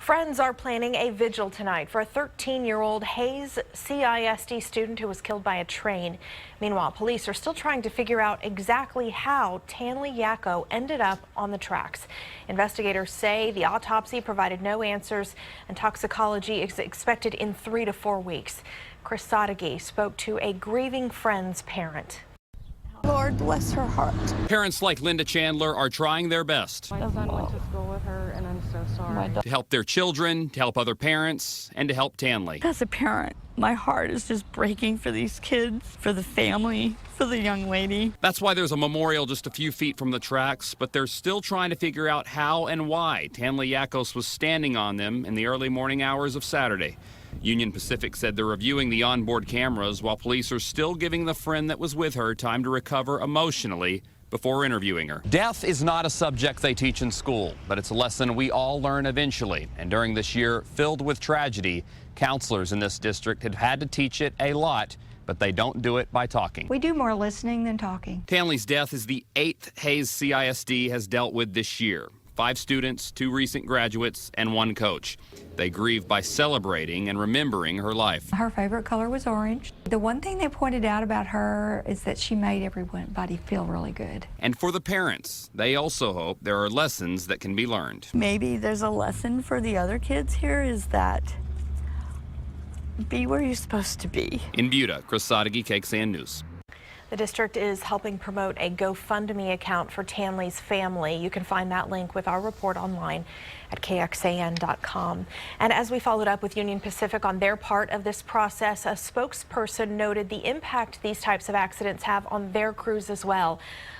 Friends are planning a vigil tonight for a 13-year-old Hayes CISD student who was killed by a train. Meanwhile, police are still trying to figure out exactly how Tanley Yaco ended up on the tracks. Investigators say the autopsy provided no answers and toxicology is expected in 3 to 4 weeks. Chris Sadeghi spoke to a grieving friend's parent. Lord bless her heart. Parents like Linda Chandler are trying their best My son went to school with her, and I'm so sorry. to help their children, to help other parents, and to help Tanley. As a parent, my heart is just breaking for these kids, for the family, for the young lady. That's why there's a memorial just a few feet from the tracks, but they're still trying to figure out how and why Tanley Yaco was standing on them in the early morning hours of Saturday. Union Pacific said they're reviewing the onboard cameras while police are still giving the friend that was with her time to recover emotionally before interviewing her. Death is not a subject they teach in school, but it's a lesson we all learn eventually. And during this year filled with tragedy, counselors in this district have had to teach it a lot, but they don't do it by talking. We do more listening than talking. Tanley's death is the 8th Hayes CISD has dealt with this year. 5 students, 2 recent graduates, and 1 coach. They grieve by celebrating and remembering her life. Her favorite color was orange. The one thing they pointed out about her is that she made everybody feel really good. And for the parents, they also hope there are lessons that can be learned. Maybe there's a lesson for the other kids here, is that be where you're supposed to be. In Buda, Chris Sadeghi, KXAN News. The district is helping promote a GoFundMe account for Tanley's family. You can find that link with our report online at kxan.com. And as we followed up with Union Pacific on their part of this process, a spokesperson noted the impact these types of accidents have on their crews as well.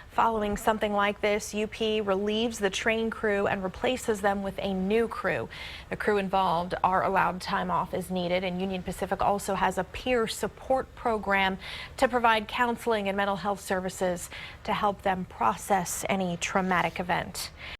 Following something like this, UP relieves the train crew and replaces them with a new crew. The crew involved are allowed time off as needed, and Union Pacific also has a peer support program to provide counseling and mental health services to help them process any traumatic event.